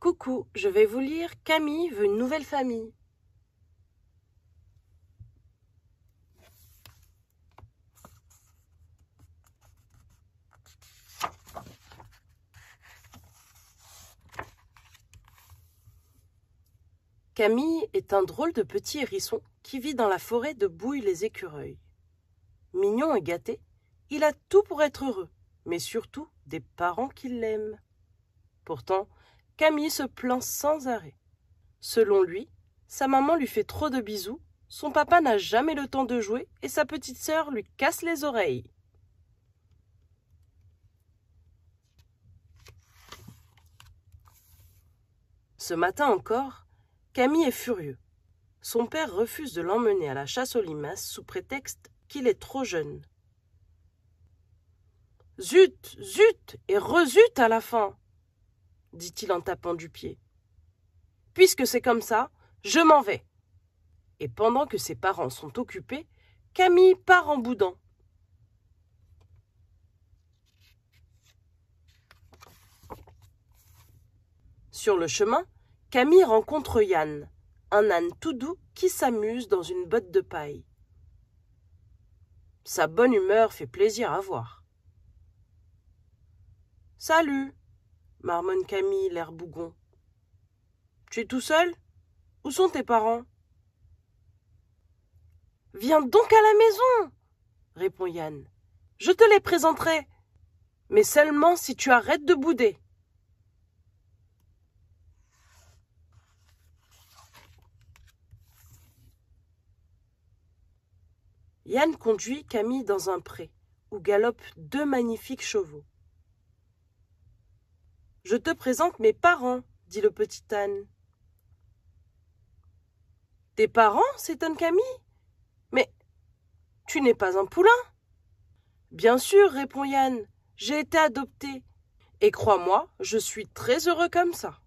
Coucou, je vais vous lire Camille veut une nouvelle famille. Camille est un drôle de petit hérisson qui vit dans la forêt de Bouille les écureuils. Mignon et gâté, il a tout pour être heureux, mais surtout des parents qui l'aiment. Pourtant, Camille se plaint sans arrêt. Selon lui, sa maman lui fait trop de bisous, son papa n'a jamais le temps de jouer et sa petite sœur lui casse les oreilles. Ce matin encore, Camille est furieux. Son père refuse de l'emmener à la chasse aux limaces sous prétexte qu'il est trop jeune. « Zut, zut et rezut à la fin !» dit-il en tapant du pied. « Puisque c'est comme ça, je m'en vais. » Et pendant que ses parents sont occupés, Camille part en boudant. Sur le chemin, Camille rencontre Yann, un âne tout doux qui s'amuse dans une botte de paille. Sa bonne humeur fait plaisir à voir. « Salut !» marmonne Camille, l'air bougon. « Tu es tout seul? Où sont tes parents ?»« Viens donc à la maison !» répond Yann. « Je te les présenterai, mais seulement si tu arrêtes de bouder. » Yann conduit Camille dans un pré où galopent deux magnifiques chevaux. « Je te présente mes parents, » dit le petit âne. « Tes parents ?» s'étonne Camille. « Mais tu n'es pas un poulain ?»« Bien sûr, » répond Yann, « j'ai été adopté. Et crois-moi, je suis très heureux comme ça. »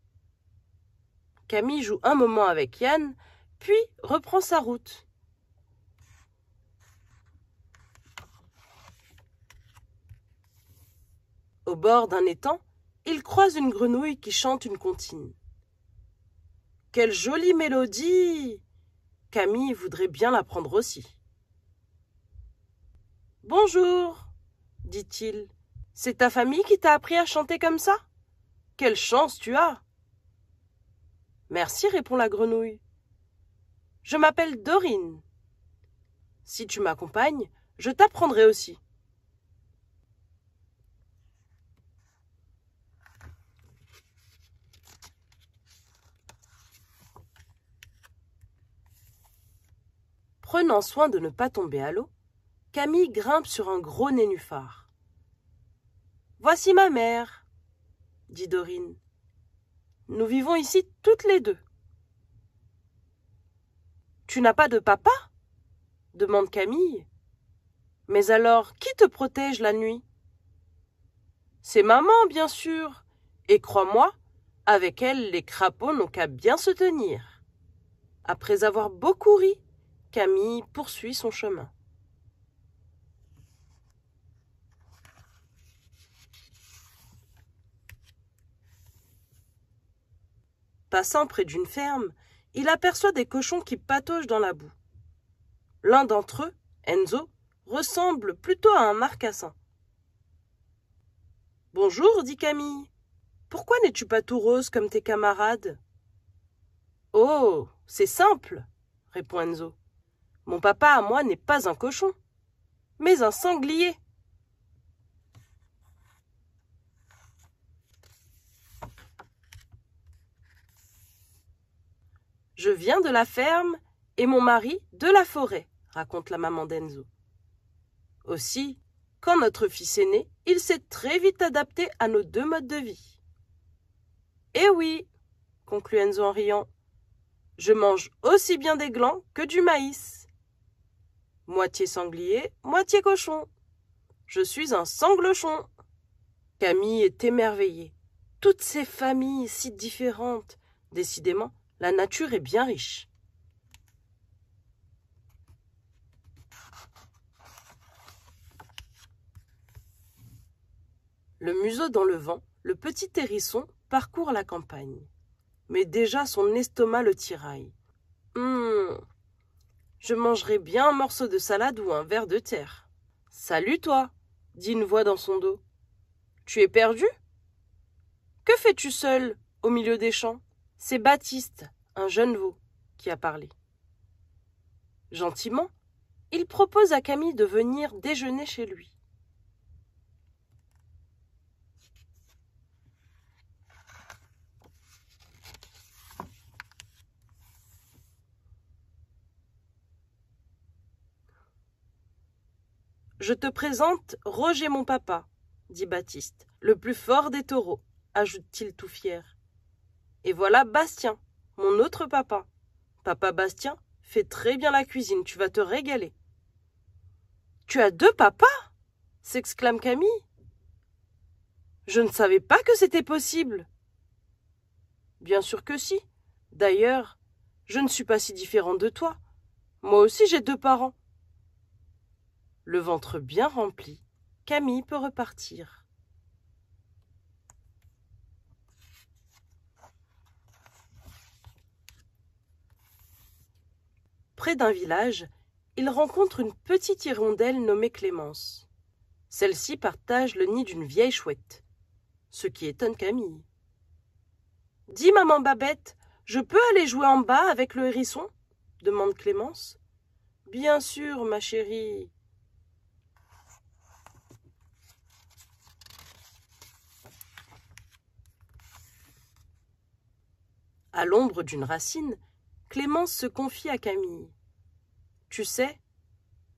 Camille joue un moment avec Yann, puis reprend sa route. Au bord d'un étang, il croise une grenouille qui chante une comptine. « Quelle jolie mélodie !» Camille voudrait bien l'apprendre aussi. « Bonjour !» dit-il. « C'est ta famille qui t'a appris à chanter comme ça? Quelle chance tu as !»« Merci !» répond la grenouille. « Je m'appelle Dorine. Si tu m'accompagnes, je t'apprendrai aussi. » Prenant soin de ne pas tomber à l'eau, Camille grimpe sur un gros nénuphar. « Voici ma mère, » dit Dorine. « Nous vivons ici toutes les deux. »« Tu n'as pas de papa ?» demande Camille. « Mais alors, qui te protège la nuit ?»« C'est maman, bien sûr, et crois-moi, avec elle, les crapauds n'ont qu'à bien se tenir. » Après avoir beaucoup ri, Camille poursuit son chemin. Passant près d'une ferme, il aperçoit des cochons qui pataugent dans la boue. L'un d'entre eux, Enzo, ressemble plutôt à un marcassin. « Bonjour, dit Camille. Pourquoi n'es-tu pas tout rose comme tes camarades ?»« Oh, c'est simple, répond Enzo. Mon papa à moi n'est pas un cochon, mais un sanglier. » Je viens de la ferme et mon mari de la forêt, raconte la maman d'Enzo. Aussi, quand notre fils est né, il s'est très vite adapté à nos deux modes de vie. Eh oui, conclut Enzo en riant, je mange aussi bien des glands que du maïs. Moitié sanglier, moitié cochon. Je suis un sanglochon. Camille est émerveillée. Toutes ces familles si différentes. Décidément, la nature est bien riche. Le museau dans le vent, le petit hérisson parcourt la campagne. mais déjà son estomac le tiraille. Je mangerai bien un morceau de salade ou un ver de terre. Salut toi, dit une voix dans son dos. Tu es perdu? Que fais-tu seul au milieu des champs? C'est Baptiste, un jeune veau, qui a parlé. Gentiment, il propose à Camille de venir déjeuner chez lui. Je te présente Roger mon papa, dit Baptiste, le plus fort des taureaux, ajoute-t-il tout fier. Et voilà Bastien, mon autre papa. Papa Bastien fait très bien la cuisine, tu vas te régaler. Tu as deux papas? S'exclame Camille. Je ne savais pas que c'était possible. Bien sûr que si. D'ailleurs, je ne suis pas si différente de toi. Moi aussi j'ai deux parents. Le ventre bien rempli, Camille peut repartir. Près d'un village, il rencontre une petite hirondelle nommée Clémence. Celle-ci partage le nid d'une vieille chouette, ce qui étonne Camille. « Dis, maman Babette, je peux aller jouer en bas avec le hérisson ?» demande Clémence. « Bien sûr, ma chérie. » À l'ombre d'une racine, Clémence se confie à Camille. « Tu sais,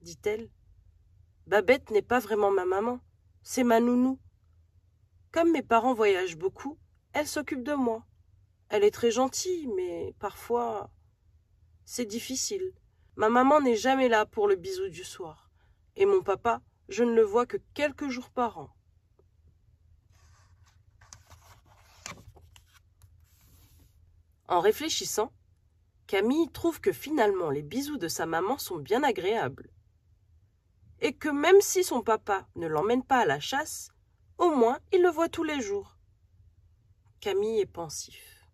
dit-elle, Babette n'est pas vraiment ma maman, c'est ma nounou. Comme mes parents voyagent beaucoup, elle s'occupe de moi. Elle est très gentille, mais parfois, c'est difficile. Ma maman n'est jamais là pour le bisou du soir. Et mon papa, je ne le vois que quelques jours par an. » En réfléchissant, Camille trouve que finalement les bisous de sa maman sont bien agréables. Et que même si son papa ne l'emmène pas à la chasse, au moins il le voit tous les jours. Camille est pensif.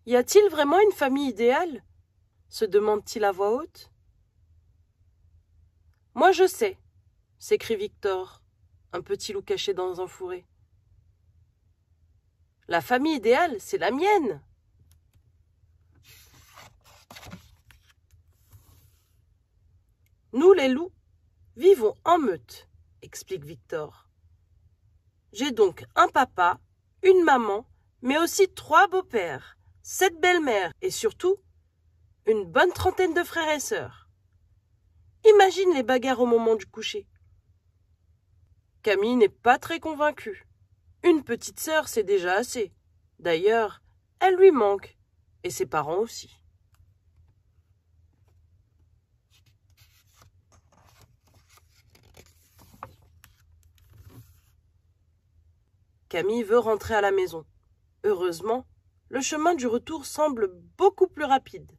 Y a-t-il vraiment une famille idéale? Se demande-t-il à voix haute. Moi je sais, s'écrie Victor, un petit loup caché dans un fourré. La famille idéale, c'est la mienne. Nous, les loups, vivons en meute, explique Victor. J'ai donc un papa, une maman, mais aussi 3 beaux-pères, 7 belles-mères et surtout une bonne trentaine de frères et sœurs. Imagine les bagarres au moment du coucher. Camille n'est pas très convaincue. Une petite sœur, c'est déjà assez. D'ailleurs, elle lui manque, et ses parents aussi. Camille veut rentrer à la maison. Heureusement, le chemin du retour semble beaucoup plus rapide.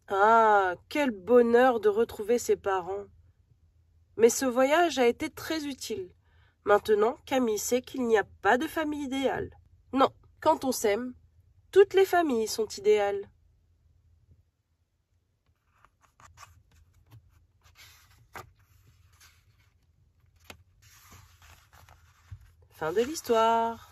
Ah, quel bonheur de retrouver ses parents! Mais ce voyage a été très utile. Maintenant, Camille sait qu'il n'y a pas de famille idéale. Non, quand on s'aime, toutes les familles sont idéales. Fin de l'histoire.